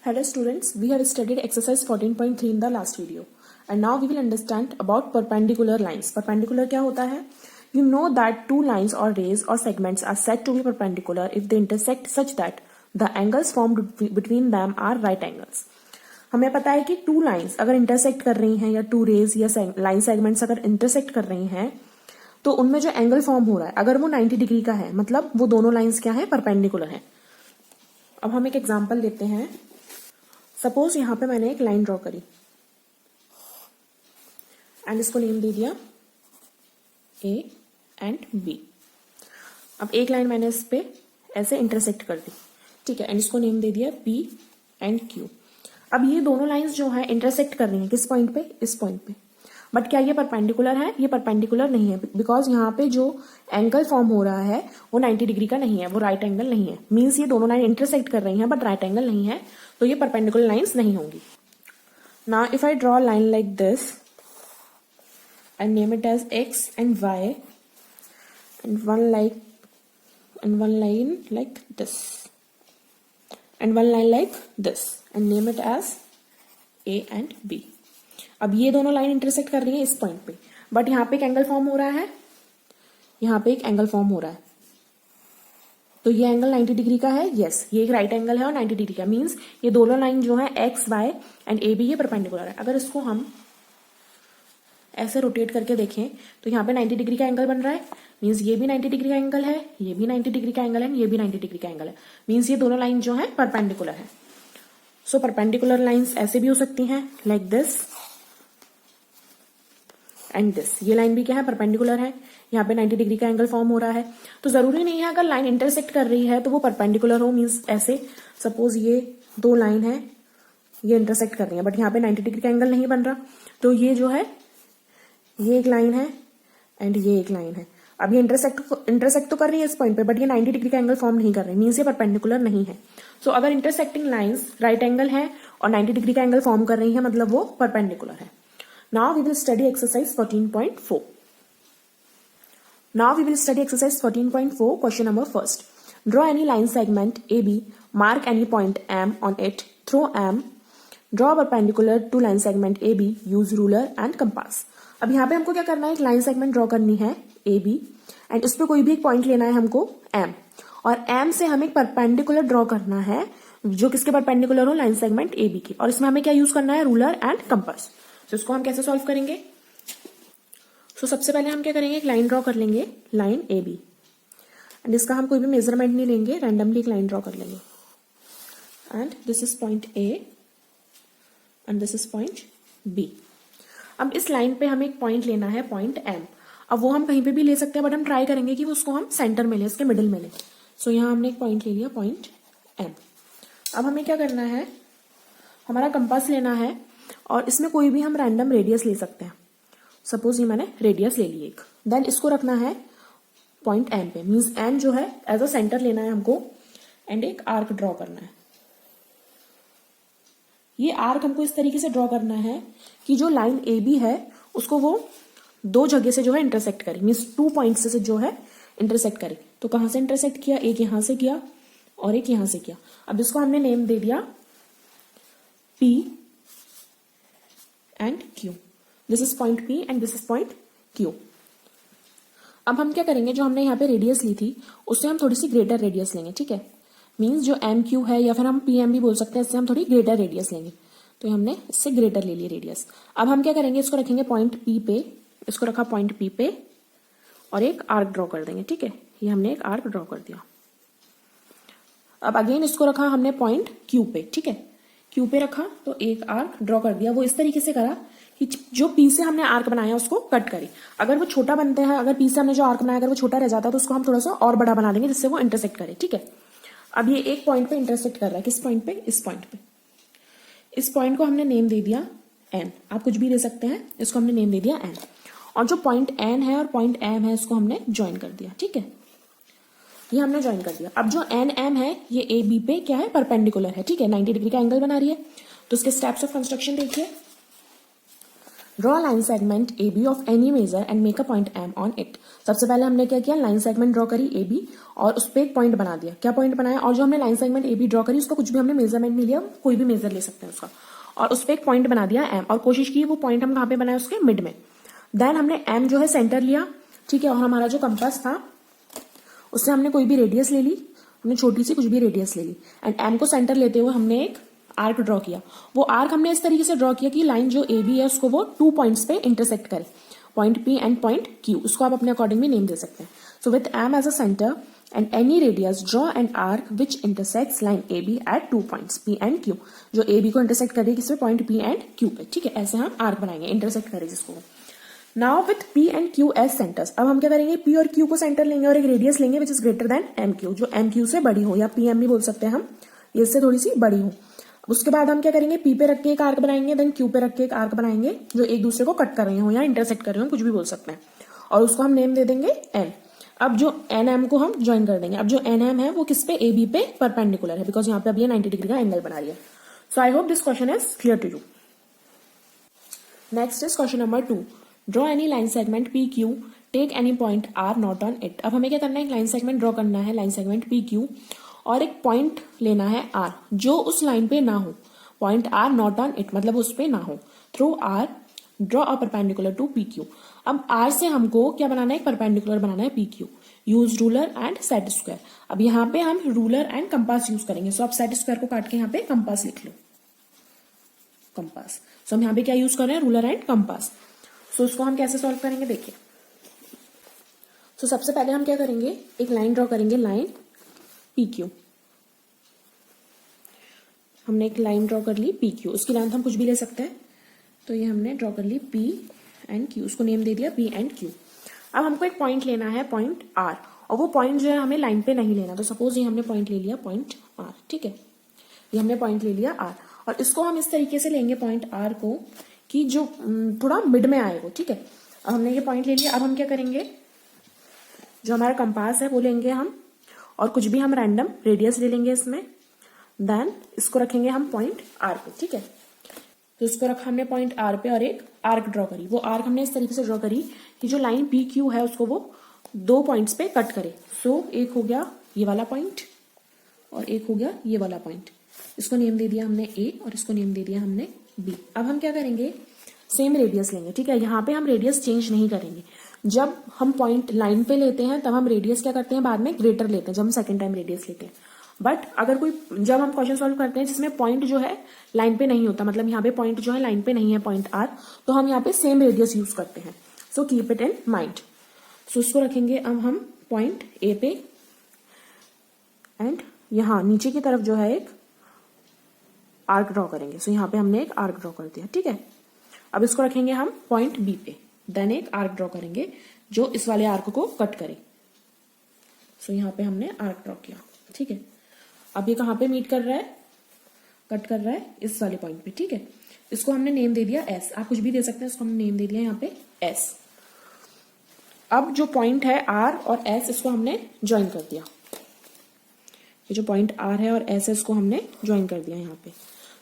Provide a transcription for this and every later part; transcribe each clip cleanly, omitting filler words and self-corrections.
Hello students, we have studied exercise 14.3 in the last video and now we will understand about perpendicular lines. Perpendicular क्या होता है? You know that two lines or rays or segments are said to be perpendicular if they intersect such that the angles formed between them are right angles. हमें पता है कि two lines अगर intersect कर रही हैं या टू रेज या लाइन सेगमेंट्स अगर इंटरसेक्ट कर रही हैं तो उनमें जो एंगल फॉर्म हो रहा है अगर वो 90 डिग्री का है मतलब वो दोनों लाइंस क्या है परपेंडिकुलर है. अब हम एक एग्जांपल लेते हैं. सपोज यहां पे मैंने एक लाइन ड्रॉ करी एंड इसको नेम दे दिया ए एंड बी. अब एक लाइन मैंने इस पे ऐसे इंटरसेक्ट कर दी, ठीक है, एंड इसको नेम दे दिया पी एंड क्यू. अब ये दोनों लाइंस जो है इंटरसेक्ट कर रही हैं किस पॉइंट पे? इस पॉइंट पे. बट क्या ये परपेंडिकुलर है? ये परपेंडिकुलर नहीं है बिकॉज यहाँ पे जो एंगल फॉर्म हो रहा है वो 90 डिग्री का नहीं है, वो राइट एंगल नहीं है. मींस ये दोनों लाइन इंटरसेक्ट कर रही हैं बट राइट एंगल नहीं है, तो ये परपेंडिकुलर लाइंस नहीं होंगी. Now if I draw line like this and name it as X and Y and one line like this and one line like this and name it as A and B. अब ये दोनों line intersect कर रही है इस point पे but यहाँ पे एक एंगल फॉर्म हो रहा है, यहाँ पे एक एंगल फॉर्म हो रहा है. तो ये एंगल 90 डिग्री का है. यस, ये एक राइट एंगल है और 90 डिग्री का. मींस ये दोनों लाइन जो है X Y and A B ये परपेंडिकुलर है. अगर इसको हम ऐसे रोटेट करके देखें तो यहाँ पे 90 डिग्री का एंगल बन रहा है. मींस ये भी 90 डिग्री का एंगल है, ये भी 90 डिग्री का एंगल है, ये भी 90 डिग्री का एंगल है. मींस ये दोनों लाइन जो है परपेंडिकुलर है. सो परपेंडिकुलर लाइंस ऐसे भी हो सकती हैं लाइक दिस एंड दिस. ये लाइन भी क्या है? परपेंडिकुलर है. यहाँ पे 90 डिग्री का एंगल फॉर्म हो रहा है. तो जरूरी नहीं है अगर लाइन इंटरसेक्ट कर रही है तो वो परपेंडिकुलर हो. मींस ऐसे सपोज ये दो लाइन है, ये इंटरसेक्ट कर रही है बट यहाँ पे 90 डिग्री का एंगल नहीं बन रहा, तो ये जो है ये एक लाइन है एंड ये एक लाइन है. अब ये इंटरसेक्ट तो कर रही है इस पॉइंट पे बट ये 90 डिग्री का एंगल फॉर्म नहीं कर रही. मींस ये परपेंडिकुलर नहीं है. सो अगर इंटरसेक्टिंग लाइंस राइट एंगल है और 90 डिग्री का एंगल फॉर्म कर रही है मतलब वो परपेंडिकुलर है. Now we will study exercise 14.4. Now we will study exercise 14.4. Question number first. Draw any line segment AB. Mark any point M on it. Throw M. Draw perpendicular to line segment AB. Use ruler and compass. अब यहाँ पे हमको क्या करना है? एक line segment draw करनी है AB एंड उस पर कोई भी एक पॉइंट लेना है हमको M और M से हमें एक परपेंडिकुलर ड्रॉ करना है जो किसके परपेंडिकुलर हो? लाइन सेगमेंट AB की. और इसमें हमें क्या यूज करना है? Ruler and compass. तो इसको हम कैसे सॉल्व करेंगे? सबसे पहले हम क्या करेंगे? एक लाइन ड्रॉ कर लेंगे, लाइन ए बी, एंड इसका हम कोई भी मेजरमेंट नहीं लेंगे, रैंडमली एक लाइन ड्रॉ कर लेंगे. And this is point A and this is point B. अब इस लाइन पे हमें एक पॉइंट लेना है, पॉइंट एम. अब वो हम कहीं पे भी ले सकते हैं बट हम ट्राई करेंगे कि उसको हम सेंटर में लें, इसके मिडिल में लें. सो यहाँ हमने एक पॉइंट ले लिया, पॉइंट एम. अब हमें क्या करना है? हमारा कंपास लेना है और इसमें कोई भी हम रैंडम रेडियस ले सकते हैं. सपोज ये मैंने रेडियस ले ली एक, देन इसको रखना है पॉइंट एम पे. मींस एम जो है एज अ सेंटर लेना है हमको एंड एक आर्क ड्रॉ करना है. ये आर्क हमको इस तरीके से ड्रॉ करना है कि जो लाइन ए बी है उसको वो दो जगह से जो है इंटरसेक्ट करे. मींस 2 पॉइंट से जो है इंटरसेक्ट करे. तो कहां से इंटरसेक्ट किया? एक यहां से किया और एक यहां से किया. अब इसको हमने नेम दे दिया P and Q. This is point P and this is point Q. अब हम क्या करेंगे? जो हमने यहाँ पे रेडियस ली थी उससे हम थोड़ी सी ग्रेटर रेडियस लेंगे, ठीक है. मींस जो MQ है या फिर हम PM भी बोल सकते हैं, इससे हम थोड़ी ग्रेटर रेडियस लेंगे. तो हमने इससे ग्रेटर ले ली रेडियस. अब हम क्या करेंगे? इसको रखेंगे पॉइंट P पे, इसको रखा पॉइंट P पे और एक आर्क ड्रॉ कर देंगे, ठीक है. ये हमने एक आर्क ड्रॉ कर दिया. अब अगेन इसको रखा हमने पॉइंट Q पे, ठीक है. Q पे रखा तो एक आर्क ड्रॉ कर दिया. वो इस तरीके से करा कि जो P से हमने आर्क बनाया उसको कट करी. अगर वो छोटा बनते हैं, अगर P से हमने जो आर्क बनाया अगर वो छोटा रह जाता है तो उसको हम थोड़ा सा और बड़ा बना देंगे जिससे वो इंटरसेक्ट करे, ठीक है. अब ये एक पॉइंट पे इंटरसेक्ट कर रहा है. किस पॉइंट पे? इस पॉइंट पे. इस पॉइंट को हमने नेम दे दिया N. आप कुछ भी दे सकते हैं. इसको हमने नेम दे दिया N. और जो पॉइंट N है और पॉइंट M है इसको हमने ज्वाइन कर दिया, ठीक है. ये हमने ज्वाइन कर दिया. अब जो NM है ये ए बी पे क्या है? परपेंडिकुलर है, ठीक है. 90 डिग्री का एंगल बना रही है. तो इसके स्टेप्स ऑफ कंस्ट्रक्शन देखिए. Draw a line segment AB of any measure and make a point M on it. सबसे पहले हमने क्या किया, लाइन सेगमेंट ड्रॉ करी ए बी और उस पर एक पॉइंट बना दिया। क्या पॉइंट बनाया, और जो हमने line segment A B draw करी उसका कुछ भी हमने मेजरमेंट नहीं लिया, कोई भी मेजर ले सकते हैं उसका, और उस पर एक पॉइंट बना दिया एम, और कोशिश की वो पॉइंट हम कहाँ पे बनाए, उसके मिड में। देन हमने एम जो है सेंटर लिया, ठीक है, और हमारा जो कंपास था उससे हमने कोई भी रेडियस ले ली, हमने छोटी सी कुछ भी रेडियस ले ली, एंड एम को सेंटर लेते हुए हमने एक आर्क ड्रॉ किया। वो आर्क हमने इस तरीके से ड्रॉ किया कि लाइन जो ए बी है उसको वो 2 पॉइंट्स पे इंटरसेक्ट करे, point P and point Q. उसको आप अपने अकॉर्डिंग भी नेम दे सकते हैं। So with M as a centre and any radius draw an arc which intersects line A B at 2 points P and Q. जो ए बी को intersect करे किस पे, पॉइंट पी एंड क्यू पे, ठीक है। ऐसे हम आर्क बनाएंगे, इंटरसेक्ट करे जिसको। Now with P and Q as centres, अब हम क्या करेंगे, पी और क्यू को सेंटर लेंगे और एक रेडियस लेंगे which is greater than M Q, जो एम क्यू से बड़ी हो, या पी एम भी बोल सकते हैं हम, इससे थोड़ी सी बड़ी हो। उसके बाद हम क्या करेंगे, पी पे रख के एक आर्क बनाएंगे, देन क्यू पे रख के एक आर्क बनाएंगे जो एक दूसरे को कट कर रहे हो या इंटरसेक्ट कर रहे हो, कुछ भी बोल सकते हैं, और उसको हम नेम दे देंगे एन। अब जो एन एम को हम ज्वाइन कर देंगे। अब जो एन एम है वो किस पे, ए बी पे परपेंडिकुलर है, बिकॉज यहाँ पे अब ये 90 डिग्री का एंगल बना रही है। So I hope this question is clear to you. Next is question number 2, draw any line segment P Q, take any point R not on it. अब हमें क्या करना है, एक लाइन सेगमेंट ड्रॉ करना है, लाइन सेगमेंट पी क्यू, और एक पॉइंट लेना है आर जो उस लाइन पे ना हो, point R not on it मतलब उस पे ना हो। Through R draw a perpendicular to P Q. अब आर से हमको क्या बनाना है, एक परपेंडिकुलर बनाना है P Q. Use ruler and set square. अब यहाँ पे हम रूलर एंड कंपास यूज करेंगे। सो आप सेट स्क्वायर को काट के यहाँ पे कंपास लिख लो, कंपास। सो हम यहाँ पे क्या यूज कर रहे हैं, रूलर एंड कंपास। सो उसको हम कैसे सॉल्व करेंगे, देखिए। सो सबसे पहले हम क्या करेंगे, एक लाइन ड्रॉ करेंगे, लाइन पी क्यू। हमने एक लाइन ड्रॉ कर ली पी क्यू, उसकी लेंथ हम कुछ भी ले सकते हैं, तो ये हमने ड्रॉ कर ली पी एंड क्यू, उसको नेम दे दिया पी एंड क्यू। अब हमको एक पॉइंट लेना है, पॉइंट आर, और वो पॉइंट जो है हमें लाइन पे नहीं लेना। तो सपोज ये हमने पॉइंट ले लिया पॉइंट आर, ठीक है, ये हमने पॉइंट ले लिया आर, और इसको हम इस तरीके से लेंगे पॉइंट आर को कि जो थोड़ा मिड में आएगा, ठीक है। अब हमने ये पॉइंट ले लिया। अब हम क्या करेंगे, जो हमारा कंपास है वो लेंगे हम, और कुछ भी हम रैंडम रेडियस ले लेंगे इसमें, देन इसको रखेंगे हम पॉइंट आर पे, ठीक है। तो इसको रखा हमने पॉइंट आर पे और एक आर्क ड्रॉ करी। वो आर्क हमने इस तरीके से ड्रॉ करी कि जो लाइन पी क्यू है उसको वो 2 पॉइंट्स पे कट करे। सो एक हो गया ये वाला पॉइंट और एक हो गया ये वाला पॉइंट। इसको नेम दे दिया हमने ए और इसको नेम दे दिया हमने बी। अब हम क्या करेंगे, सेम रेडियस लेंगे, ठीक है। यहाँ पे हम रेडियस चेंज नहीं करेंगे। जब हम पॉइंट लाइन पे लेते हैं तब हम रेडियस क्या करते हैं, बाद में ग्रेटर लेते हैं जब हम सेकंड टाइम रेडियस लेते हैं। बट अगर कोई, जब हम क्वेश्चन सॉल्व करते हैं जिसमें पॉइंट जो है लाइन पे नहीं होता, मतलब यहाँ पे पॉइंट जो है लाइन पे नहीं है, पॉइंट आर, तो हम यहाँ पे सेम रेडियस यूज करते हैं। So keep it in mind. So इसको रखेंगे अब हम पॉइंट ए पे, एंड यहाँ नीचे की तरफ जो है एक आर्क ड्रॉ करेंगे। सो यहाँ पे हमने एक आर्क ड्रॉ कर दिया, ठीक है। अब इसको रखेंगे हम पॉइंट बी पे, देन एक आर्क ड्रॉ करेंगे जो इस वाले आर्क को कट करे। सो यहाँ पे हमने आर्क ड्रॉ किया, ठीक है। अब ये कहाँ पे मीट कर रहा है, कट कर रहा है इस वाले पॉइंट पे, ठीक है। इसको हमने नेम दे दिया एस, आप कुछ भी दे सकते हैं, इसको हमने नेम दे दिया यहाँ पे एस। अब जो पॉइंट है आर और एस, इसको हमने ज्वाइन कर दिया। ये जो पॉइंट आर है और एस है इसको हमने ज्वाइन कर दिया यहाँ पे।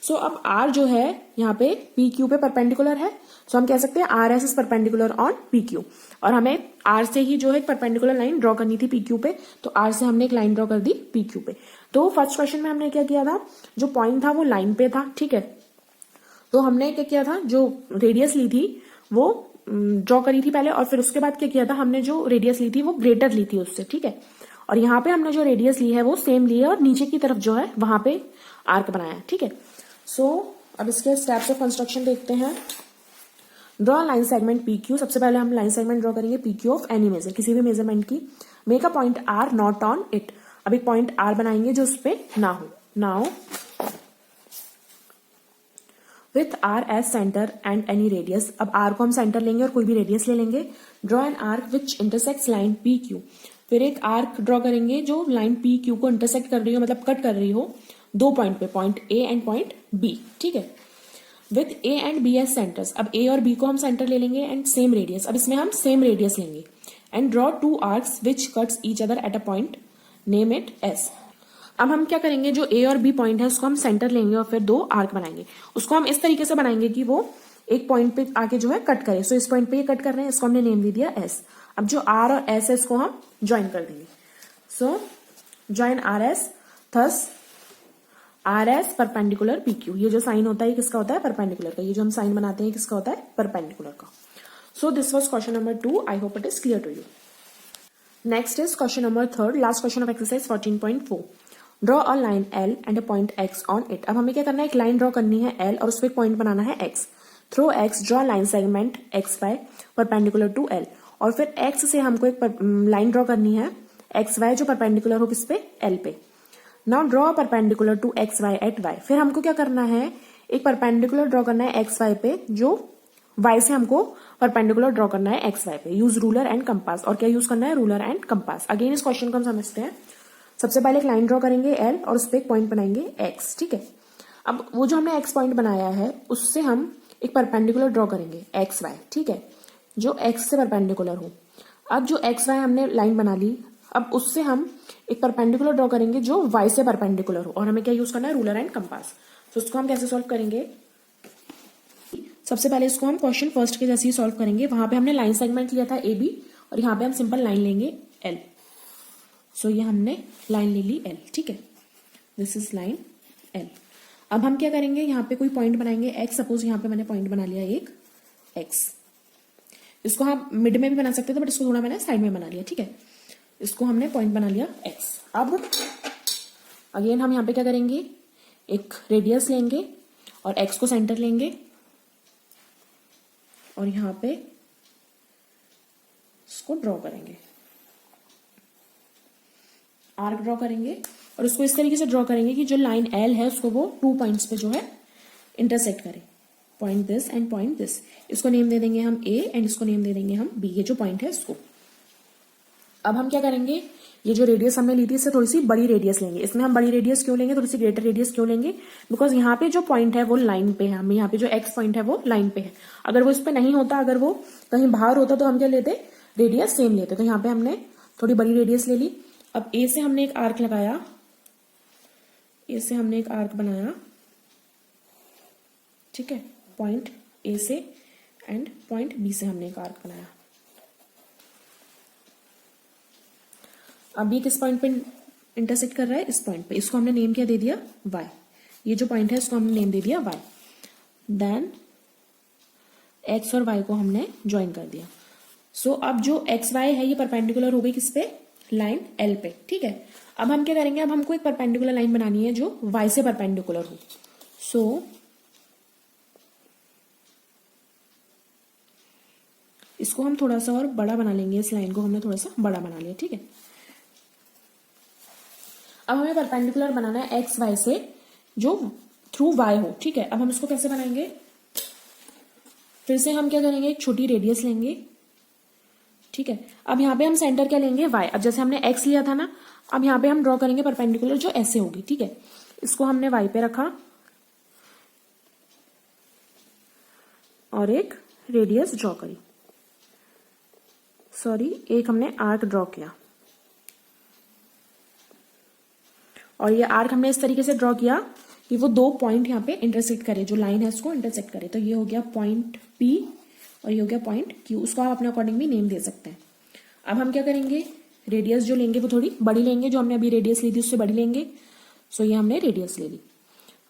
सो अब आर जो है यहाँ पे पी क्यू पे परपेंडिकुलर है, सो हम कह सकते हैं R S is perpendicular on P Q. और हमें आर से ही जो है परपेंडिकुलर लाइन ड्रॉ करनी थी पी क्यू पे, तो आर से हमने एक लाइन ड्रॉ कर दी पी क्यू पे। तो फर्स्ट क्वेश्चन में हमने क्या किया था, जो पॉइंट था वो लाइन पे था, ठीक है। तो हमने क्या किया था, जो रेडियस ली थी वो ड्रॉ करी थी पहले, और फिर उसके बाद क्या किया था, हमने जो रेडियस ली थी वो ग्रेटर ली थी उससे, ठीक है। और यहाँ पे हमने जो रेडियस ली है वो सेम ली है, और नीचे की तरफ जो है वहां पे आर्क बनाया, ठीक है। सो अब इसके स्टेप्स ऑफ कंस्ट्रक्शन देखते हैं। Draw line segment P Q. सबसे पहले हम लाइन सेगमेंट ड्रॉ करेंगे P Q of any measure, किसी भी मेजरमेंट की। Make a point R not on it. अब एक पॉइंट आर बनाएंगे जो उस पे ना हो। Now with R as centre and any radius. अब आर को हम सेंटर लेंगे और कोई भी रेडियस ले लेंगे। Draw an arc which intersects line P Q. फिर एक आर्क ड्रॉ करेंगे जो लाइन पी क्यू को इंटरसेक्ट कर रही हो, मतलब कट कर रही हो 2 पॉइंट पे, point A and point B, ठीक है। With A and B as centres. अब ए और बी को हम सेंटर ले लेंगे एंड सेम रेडियस। अब इसमें हम सेम रेडियस लेंगे। And draw 2 arcs which cuts each other at a point, name it S. अब हम क्या करेंगे, जो ए और बी पॉइंट है उसको हम सेंटर लेंगे और फिर 2 आर्क बनाएंगे। उसको हम इस तरीके से बनाएंगे कि वो एक पॉइंट पे आके जो है कट करे। सो इस पॉइंट पे ये कट कर रहे हैं, इसको हमने नेम दे दिया एस। अब जो आर और एस है इसको हम ज्वाइन कर देंगे। सो join R S, thus R S perpendicular P Q. ये जो साइन होता है किसका होता है? परपेंडिकुलर का। ये जो हम साइन बनाते हैं किसका होता है? परपेंडिकुलर का। So this was question number 2। I hope it is clear to you. Next is question number 3, last question of exercise 14.4। Draw a line L and a point X on it. अब हमें क्या करना है? एक line draw करनी है L और उस पर एक पॉइंट बनाना है X. Through X draw line segment X Y perpendicular to L. और फिर एक्स से हमको एक लाइन ड्रॉ करनी है एक्स वाई जो परपेंडिकुलर हो किस पे? एल पे। Now draw perpendicular to X Y at Y. फिर हमको क्या करना है? एक परपेंडिकुलर ड्रॉ करना है एक्स वाई पे जो वाई से हमको परपेंडिकुलर ड्रॉ करना है एक्स वाई पे। Use ruler and compass. और क्या यूज करना है? Ruler and compass. अगेन इस क्वेश्चन को हम समझते हैं। सबसे पहले एक लाइन ड्रॉ करेंगे एल और उस पर एक पॉइंट बनाएंगे एक्स। ठीक है, अब वो जो हमने एक्स पॉइंट बनाया है उससे हम एक परपेंडिकुलर ड्रॉ करेंगे एक्स वाई। ठीक है, जो एक्स से परपेंडिकुलर हो। अब जो एक्स वाई हमने लाइन बना ली, अब उससे हम एक परपेंडिकुलर ड्रॉ करेंगे जो वाई से परपेंडिकुलर हो। और हमें क्या यूज करना है? Ruler and compass. तो उसको हम कैसे सॉल्व करेंगे? सबसे पहले इसको हम क्वेश्चन फर्स्ट के जैसे ही सॉल्व करेंगे। वहां पे हमने लाइन सेगमेंट लिया था ए बी और यहाँ पे हम सिंपल लाइन लेंगे एल। सो ये हमने लाइन ले ली एल। ठीक है, दिस इज लाइन एल। अब हम क्या करेंगे? यहाँ पे कोई पॉइंट बनाएंगे एक्स। सपोज यहाँ पे मैंने पॉइंट बना लिया एक एक्स। इसको हम मिड में भी बना सकते थे बट इसको थोड़ा मैंने साइड में बना लिया। ठीक है, इसको हमने पॉइंट बना लिया एक्स। अब अगेन हम यहाँ पे क्या करेंगे? एक रेडियस लेंगे और एक्स को सेंटर लेंगे और यहाँ पे इसको ड्रॉ करेंगे, आर्क ड्रॉ करेंगे। और उसको इस तरीके से ड्रॉ करेंगे कि जो लाइन एल है उसको वो 2 पॉइंट्स पे जो है इंटरसेक्ट करे। Point this and point this. इसको नेम दे देंगे हम ए एंड इसको नेम दे देंगे हम बी। ये जो पॉइंट है इसको। अब हम क्या करेंगे? ये जो रेडियस हमने ली थी इससे थोड़ी सी बड़ी रेडियस लेंगे। इसमें हम बड़ी रेडियस क्यों लेंगे? थोड़ी सी ग्रेटर रेडियस क्यों लेंगे? बिकॉज यहाँ पे जो पॉइंट है वो लाइन पे है। हमें यहाँ पे जो एक्स पॉइंट है वो लाइन पे है। अगर वो इस पे नहीं होता, अगर वो कहीं बाहर होता तो हम क्या लेते? रेडियस सेम लेते। तो यहाँ पे हमने थोड़ी बड़ी रेडियस ले ली। अब ए से हमने एक आर्क लगाया, ए से हमने एक आर्क बनाया। ठीक है, पॉइंट ए से एंड पॉइंट बी से हमने एक आर्क बनाया। अब ये किस पॉइंट पे इंटरसेक्ट कर रहा है? इस पॉइंट पे। इसको हमने नेम क्या दे दिया? y। ये जो पॉइंट है इसको हमने नेम दे दिया y। देन x और y को हमने ज्वाइन कर दिया। सो अब जो एक्स वाई है ये परपेंडिकुलर हो गई किस पे? लाइन एल पे। ठीक है, अब हम क्या करेंगे? अब हमको एक परपेंडिकुलर लाइन बनानी है जो y से परपेंडिकुलर हो। सो इसको हम थोड़ा सा और बड़ा बना लेंगे। इस लाइन को हमने थोड़ा सा बड़ा बना लिया। ठीक है, अब हमें परपेंडिकुलर बनाना है एक्स वाई से जो थ्रू वाई हो। ठीक है, अब हम इसको कैसे बनाएंगे? फिर से हम क्या करेंगे? एक छोटी रेडियस लेंगे। ठीक है, अब यहाँ पे हम सेंटर क्या लेंगे? वाई। अब जैसे हमने एक्स लिया था ना, अब यहाँ पे हम ड्रॉ करेंगे परपेंडिकुलर जो ऐसे होगी। ठीक है, इसको हमने वाई पे रखा और एक रेडियस ड्रॉ करी। सॉरी, एक हमने आर्क ड्रॉ किया और ये आर्क हमने इस तरीके से ड्रॉ किया कि वो 2 पॉइंट यहाँ पे इंटरसेक्ट करे, जो लाइन है उसको इंटरसेक्ट करे। तो ये हो गया पॉइंट P और ये हो गया पॉइंट Q। उसको आप अपने अकॉर्डिंग भी नेम दे सकते हैं। अब हम क्या करेंगे? रेडियस जो लेंगे वो थोड़ी बड़ी लेंगे। जो हमने अभी रेडियस ली थी उससे बड़ी लेंगे। सो ये हमने रेडियस ले ली।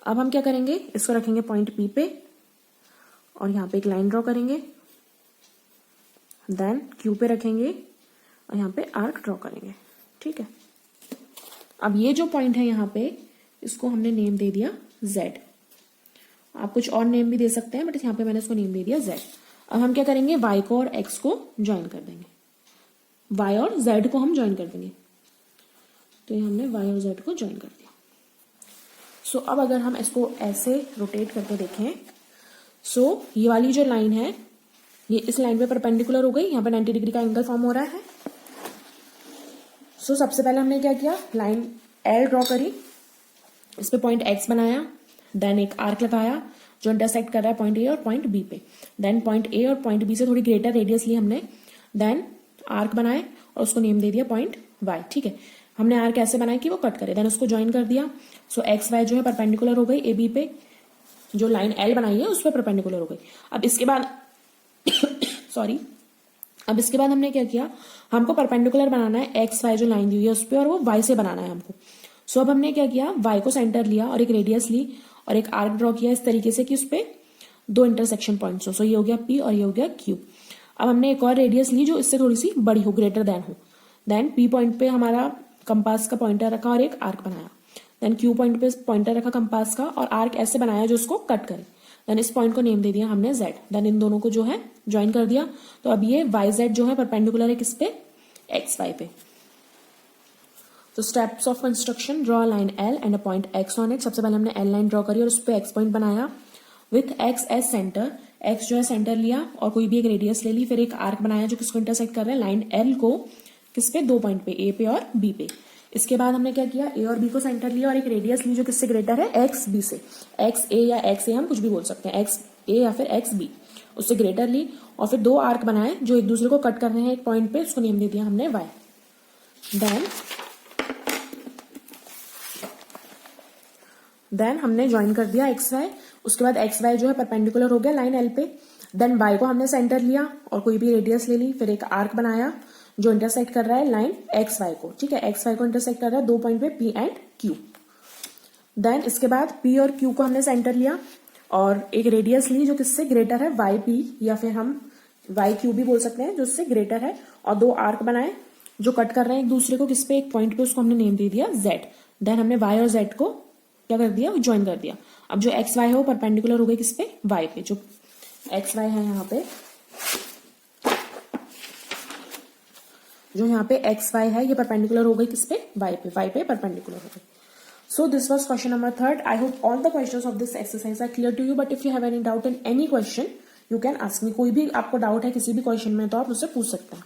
अब हम क्या करेंगे? इसको रखेंगे पॉइंट P पे और यहाँ पे एक लाइन ड्रॉ करेंगे। देन Q पे रखेंगे और यहाँ पे आर्क ड्रॉ करेंगे। ठीक है, अब ये जो पॉइंट है यहाँ पे इसको हमने नेम दे दिया Z। आप कुछ और नेम भी दे सकते हैं बट यहाँ पे मैंने इसको नेम दे दिया Z। अब हम क्या करेंगे? Y को और X को ज्वाइन कर देंगे। Y और Z को हम ज्वाइन कर देंगे। तो ये हमने Y और Z को ज्वाइन कर दिया। सो अब अगर हम इसको ऐसे रोटेट करके देखें, सो ये वाली जो लाइन है ये इस लाइन पे परपेंडिकुलर हो गई। यहाँ पे 90 डिग्री का एंगल फॉर्म हो रहा है। सो सबसे पहले हमने क्या किया? लाइन L ड्रॉ करी, इस पे पॉइंट X बनाया, देन एक आर्क लगाया जो इंटरसेक्ट कर रहा है पॉइंट A और पॉइंट B पे। देन पॉइंट A और पॉइंट B से थोड़ी ग्रेटर रेडियस ली हमने। देन आर्क बनाए और उसको नेम दे दिया पॉइंट Y। ठीक है, हमने आर्क ऐसे बनाया कि वो कट करे। देन उसको ज्वाइन कर दिया। सो एक्स वाई जो है परपेंडिकुलर हो गई ए बी पे। जो लाइन L बनाई है उस पर परपेंडिकुलर हो गई। अब इसके बाद सॉरी, अब इसके बाद हमने क्या किया, हमको परपेंडिकुलर बनाना है एक्स वाई जो लाइन दी हुई है उस पर, और वो वाई से बनाना है हमको। सो अब हमने क्या किया, वाई को सेंटर लिया और एक रेडियस ली और एक आर्क ड्रॉ किया इस तरीके से कि उस पर दो इंटरसेक्शन पॉइंट्स हो। सो ये हो गया पी और ये हो गया क्यू। अब हमने एक और रेडियस ली जो इससे थोड़ी सी बड़ी हो, ग्रेटर देन हो। देन पी पॉइंट पे हमारा कंपास का पॉइंटर रखा और एक आर्क बनाया। देन क्यू पॉइंट पे पॉइंटर रखा कंपास का और आर्क ऐसे बनाया जो उसको कट करे। देन इस पॉइंट को नेम दे दिया हमने जेड। देन इन दोनों को जो है ज्वाइन कर दिया। तो अब ये वाई जेड जो है परपेंडिकुलर है किस पे, एक्स वाई पे। तो steps of construction, draw line L and a point X on it. सबसे पहले हमने एल लाइन ड्रॉ करी और उस पर एक्स पॉइंट बनाया with X as centre. X जो है सेंटर लिया और कोई भी एक रेडियस ले ली, फिर एक आर्क बनाया जो किसको इंटरसेक्ट कर रहा है, लाइन एल को किस पे, दो पॉइंट पे, ए पे और बी पे। इसके बाद हमने क्या किया, ए और बी को सेंटर लिया और एक रेडियस ली जो किससे ग्रेटर है, एक्स बी से। एक्स ए या एक्स ए हम कुछ भी बोल सकते हैं, एक्स ए या फिर एक्स बी, उससे ग्रेटर ली और फिर दो आर्क बनाए जो एक दूसरे को कट कर रहे हैं एक पॉइंट पे, उसको नेम दे दिया हमने वाई। देन हमने ज्वाइन कर दिया एक्स वाई। उसके बाद एक्स वाई जो है परपेंडिकुलर हो गया लाइन एल पे। देन वाई को हमने सेंटर लिया और कोई भी रेडियस ले ली, फिर एक आर्क बनाया जो इंटरसेक्ट कर रहा है लाइन एक्स वाई को। ठीक है, एक्स वाई को इंटरसेक्ट कर रहा है दो पॉइंट पे, पी एंड क्यू। देन इसके बाद पी और क्यू को हमने सेंटर लिया और एक रेडियस ली जो किससे ग्रेटर है, वाई पी या फिर हम वाई क्यू भी बोल सकते हैं, जो उससे ग्रेटर है, और दो आर्क बनाए जो कट कर रहे हैं एक दूसरे को किस पे, एक पॉइंट पे, उसको हमने नेम दे दिया जेड। देन हमने वाई और जेड को क्या कर दिया, ज्वाइन कर दिया। अब जो एक्स वाई है वो परपेंडिकुलर हो गई किस पे, वाई पे। जो एक्स वाई है यहाँ पे, जो यहाँ पे एक्स वाई है ये परपेंडिकुलर हो गई किस पे, वाई पे परपेंडिकुलर हो गई। So this was question number 3. I hope all the questions of this exercise are clear to you. But if you have any doubt in any question, you can ask me. कोई भी आपको doubt है किसी भी question में तो आप मुझसे पूछ सकते हैं।